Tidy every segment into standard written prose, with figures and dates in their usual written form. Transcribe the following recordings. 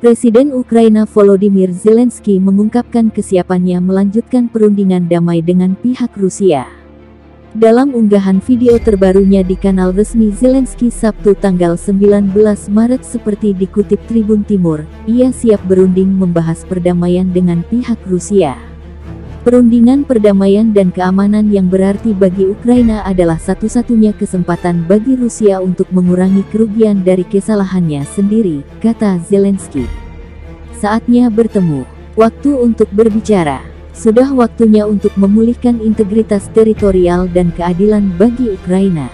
Presiden Ukraina Volodymyr Zelensky mengungkapkan kesiapannya melanjutkan perundingan damai dengan pihak Rusia. Dalam unggahan video terbarunya di kanal resmi Zelensky Sabtu tanggal 19 Maret seperti dikutip Tribun Timur, ia siap berunding membahas perdamaian dengan pihak Rusia. Perundingan perdamaian dan keamanan yang berarti bagi Ukraina adalah satu-satunya kesempatan bagi Rusia untuk mengurangi kerugian dari kesalahannya sendiri, kata Zelensky. Saatnya bertemu. Waktu untuk berbicara. Sudah waktunya untuk memulihkan integritas teritorial dan keadilan bagi Ukraina.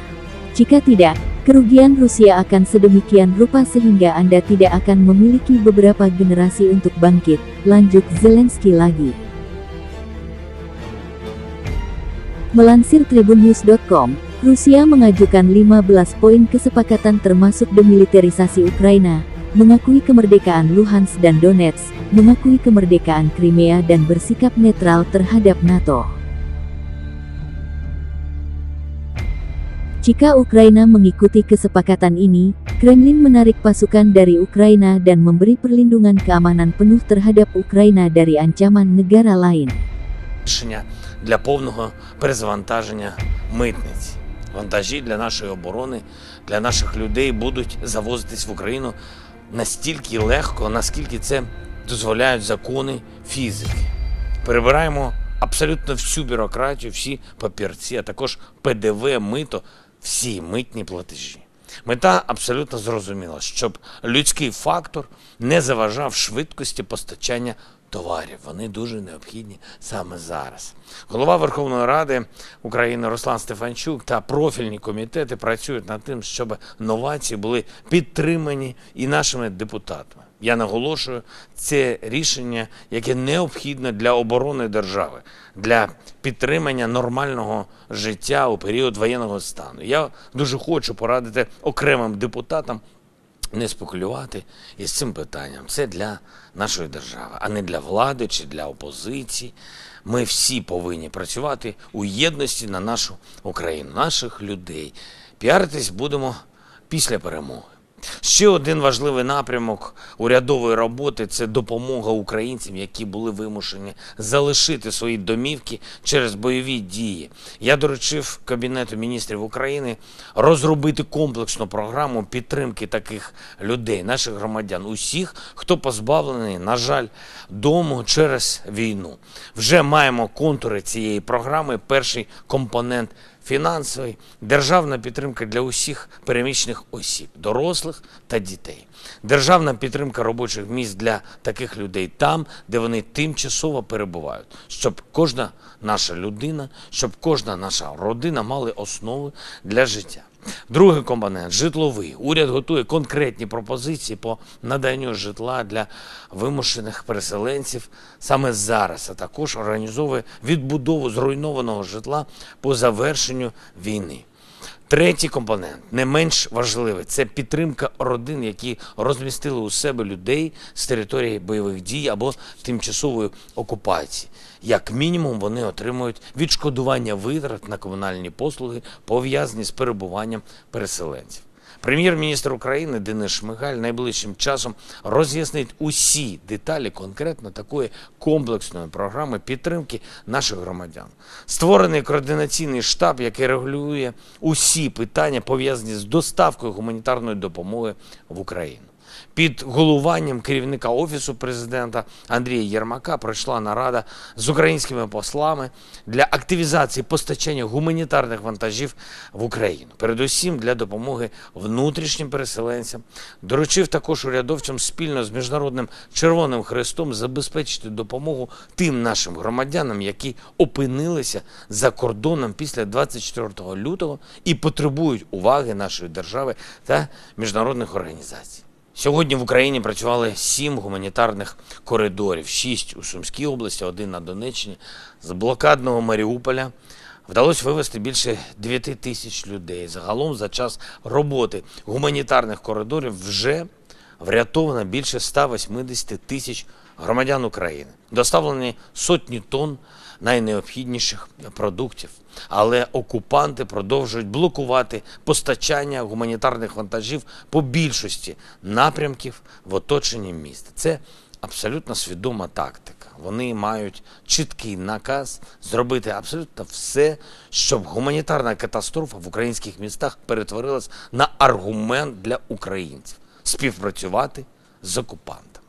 Jika tidak, kerugian Rusia akan sedemikian rupa sehingga Anda tidak akan memiliki beberapa generasi untuk bangkit, lanjut Zelensky lagi. Melansir tribunnews.com, Rusia mengajukan 15 poin kesepakatan termasuk demilitarisasi Ukraina, mengakui kemerdekaan Luhansk dan Donetsk, mengakui kemerdekaan Crimea dan bersikap netral terhadap NATO. Jika Ukraina mengikuti kesepakatan ini, Kremlin menarik pasukan dari Ukraina dan memberi perlindungan keamanan penuh terhadap Ukraina dari ancaman negara lain. Для повного перезавантаження митниць. Вантажі для нашої оборони, для наших людей будуть завозитись в Україну настільки легко, наскільки це дозволяють закони фізики. Перебираємо абсолютно всю бюрократію, всі папірці, а також ПДВ, мито, всі митні платежі. Мета абсолютно зрозуміла, щоб людський фактор не заважав швидкості постачання товарів. Вони дуже необхідні саме зараз. Голова Верховної Ради України Руслан Стефанчук та профільні комітети працюють над тим, щоб новації були підтримані і нашими депутатами. Я наголошую, це рішення, яке необхідне для оборони держави, для підтримання нормального життя у період воєнного стану. Я дуже хочу порадити окремим депутатам не спекулювати із цим питанням. Це для нашої держави, а не для влади чи для опозиції. Ми всі повинні працювати у єдності на нашу Україну, наших людей. Піаритись будемо після перемоги. Ще один важливий напрямок урядової роботи – це допомога українцям, які були вимушені залишити свої домівки через бойові дії. Я доручив Кабінету міністрів України розробити комплексну програму підтримки таких людей, наших громадян, усіх, хто позбавлений, на жаль, дому через війну. Вже маємо контури цієї програми. Перший компонент – фінансовий, державна підтримка для усіх переміщених осіб, дорослих та дітей. Державна підтримка робочих місць для таких людей там, де вони тимчасово перебувають. Щоб кожна наша людина, щоб кожна наша родина мали основи для життя. Другий компонент – житловий. Уряд готує конкретні пропозиції по наданню житла для вимушених переселенців саме зараз, а також організовує відбудову зруйнованого житла по завершенню війни. Третій компонент, не менш важливий, це підтримка родин, які розмістили у себе людей з території бойових дій або тимчасової окупації. Як мінімум, вони отримують відшкодування витрат на комунальні послуги, пов'язані з перебуванням переселенців. Прем'єр-міністр України Денис Шмигаль найближчим часом роз'яснить усі деталі конкретно такої комплексної програми підтримки наших громадян. Створений координаційний штаб, який регулює усі питання, пов'язані з доставкою гуманітарної допомоги в Україну. Під головуванням керівника Офісу президента Андрія Єрмака пройшла нарада з українськими послами для активізації постачання гуманітарних вантажів в Україну. Передусім для допомоги внутрішнім переселенцям. Доручив також урядовцям спільно з Міжнародним Червоним Хрестом забезпечити допомогу тим нашим громадянам, які опинилися за кордоном після 24 лютого і потребують уваги нашої держави та міжнародних організацій. Сьогодні в Україні працювали 7 гуманітарних коридорів, 6 у Сумській області, 1 на Донеччині. З блокадного Маріуполя вдалося вивезти більше 9 тисяч людей. Загалом за час роботи гуманітарних коридорів вже врятовано більше 180 тисяч громадян України. Доставлені сотні тонн найнеобхідніших продуктів. Але окупанти продовжують блокувати постачання гуманітарних вантажів по більшості напрямків в оточенні міста. Це абсолютно свідома тактика. Вони мають чіткий наказ зробити абсолютно все, щоб гуманітарна катастрофа в українських містах перетворилась на аргумент для українців – співпрацювати з окупантами.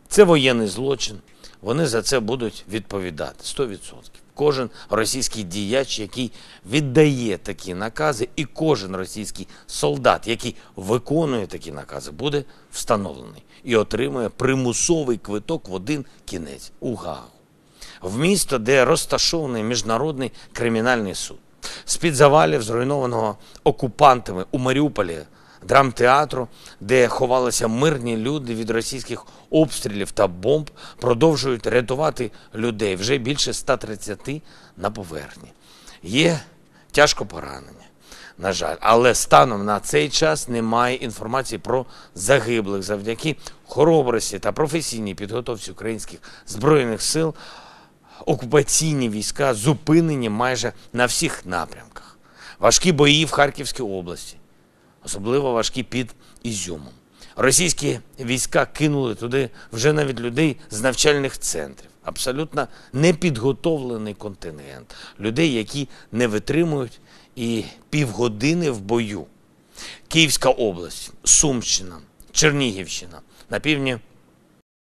Це воєнний злочин, вони за це будуть відповідати 100%. Кожен російський діяч, який віддає такі накази, і кожен російський солдат, який виконує такі накази, буде встановлений і отримує примусовий квиток в один кінець – у Гаагу. В місто, де розташований Міжнародний кримінальний суд. З-під завалів, зруйнованого окупантами у Маріуполі, драмтеатру, де ховалися мирні люди від російських обстрілів та бомб, продовжують рятувати людей. Вже більше 130 на поверхні. Є тяжко поранені, на жаль. Але станом на цей час немає інформації про загиблих. Завдяки хоробрості та професійній підготовці українських Збройних сил окупаційні війська зупинені майже на всіх напрямках. Важкі бої в Харківській області. Особливо важкі під Ізюмом. Російські війська кинули туди вже навіть людей з навчальних центрів. Абсолютно непідготовлений контингент. Людей, які не витримують і півгодини в бою. Київська область, Сумщина, Чернігівщина. На півдні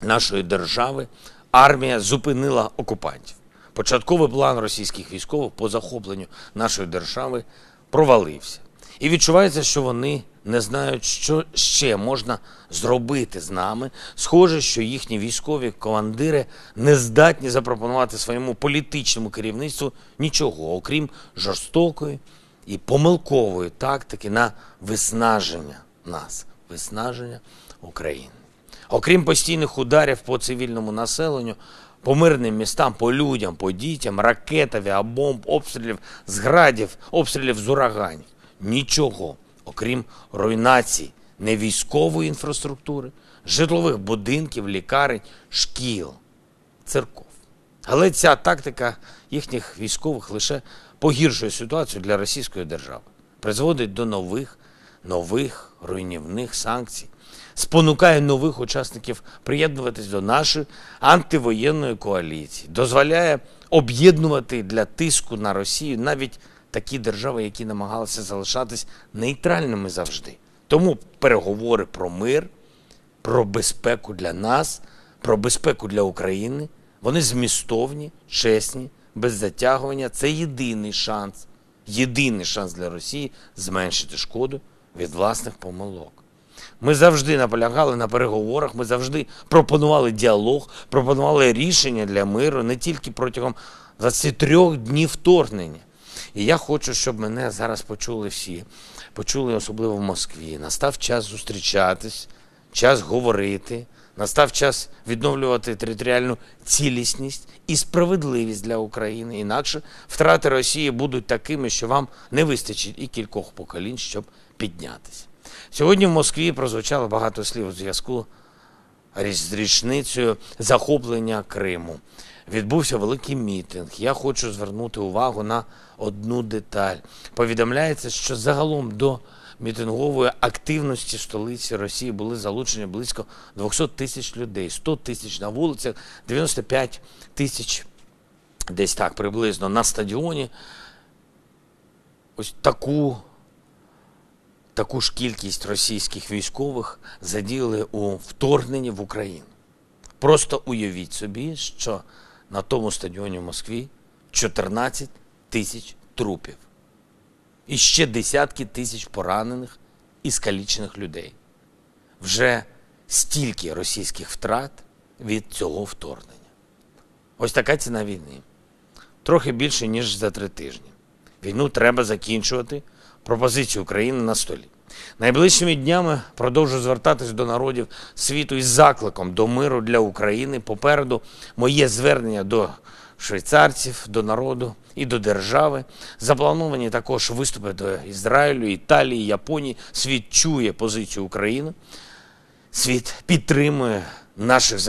нашої держави армія зупинила окупантів. Початковий план російських військових по захопленню нашої держави провалився. І відчувається, що вони не знають, що ще можна зробити з нами. Схоже, що їхні військові командири не здатні запропонувати своєму політичному керівництву нічого, окрім жорстокої і помилкової тактики на виснаження нас, виснаження України. Окрім постійних ударів по цивільному населенню, по мирним містам, по людям, по дітям, ракет, авіабомб, обстрілів з градів, обстрілів з ураганів. Нічого, окрім руйнації невійськової інфраструктури, житлових будинків, лікарень, шкіл, церков. Але ця тактика їхніх військових лише погіршує ситуацію для російської держави, призводить до нових руйнівних санкцій, спонукає нових учасників приєднуватись до нашої антивоєнної коаліції, дозволяє об'єднувати для тиску на Росію навіть такі держави, які намагалися залишатись нейтральними завжди. Тому переговори про мир, про безпеку для нас, про безпеку для України, вони змістовні, чесні, без затягування. Це єдиний шанс для Росії зменшити шкоду від власних помилок. Ми завжди наполягали на переговорах, ми завжди пропонували діалог, пропонували рішення для миру не тільки протягом 23 днів вторгнення. І я хочу, щоб мене зараз почули всі, почули особливо в Москві. Настав час зустрічатись, час говорити, настав час відновлювати територіальну цілісність і справедливість для України. Інакше втрати Росії будуть такими, що вам не вистачить і кількох поколінь, щоб піднятися. Сьогодні в Москві прозвучало багато слів у зв'язку з річницею захоплення Криму. Відбувся великий мітинг. Я хочу звернути увагу на одну деталь. Повідомляється, що загалом до мітингової активності в столиці Росії були залучені близько 200 тисяч людей, 100 тисяч на вулицях, 95 тисяч десь так приблизно на стадіоні. Ось таку ж кількість російських військових задіяли у вторгненні в Україну. Просто уявіть собі, що на тому стадіоні в Москві 14 тисяч трупів. І ще десятки тисяч поранених і скалічених людей. Вже стільки російських втрат від цього вторгнення. Ось така ціна війни. Трохи більше, ніж за 3 тижні. Війну треба закінчувати. Пропозиції України на столі. Найближчими днями продовжу звертатись до народів світу із закликом до миру для України. Попереду моє звернення до швейцарців, до народу і до держави. Заплановані також виступи до Ізраїлю, Італії, Японії. Світ чує позицію України. Світ підтримує наших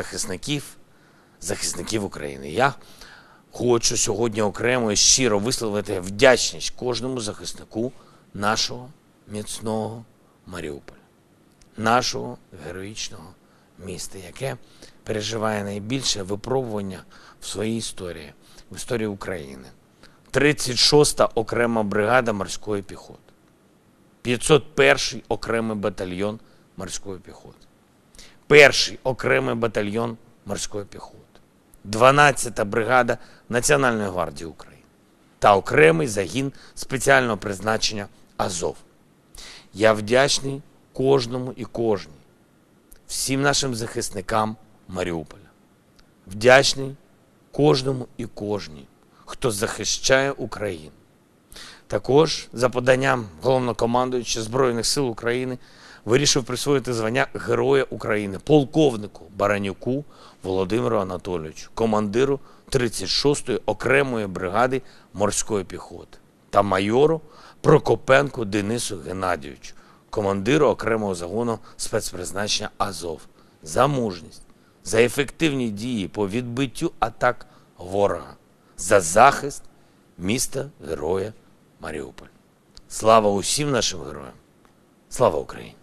захисників України. Я хочу сьогодні окремо і щиро висловити вдячність кожному захиснику нашого міцного Маріуполя, нашого героїчного міста, яке переживає найбільше випробування в своїй історії, в історії України. 36-та окрема бригада морської піхоти, 501-й окремий батальйон морської піхоти, 1-й окремий батальйон морської піхоти, 12-та бригада Національної гвардії України та окремий загін спеціального призначення Азов. Я вдячний кожному і кожній, всім нашим захисникам Маріуполя. Вдячний кожному і кожній, хто захищає Україну. Також за поданням головнокомандуючого Збройних сил України вирішив присвоїти звання Героя України полковнику Баранюку Володимиру Анатолійовичу, командиру 36-ї окремої бригади морської піхоти, та майору Прокопенку Денису Геннадійовичу, командиру окремого загону спецпризначення Азов, за мужність, за ефективні дії по відбиттю атак ворога, за захист міста Героя Маріуполь. Слава усім нашим героям! Слава Україні!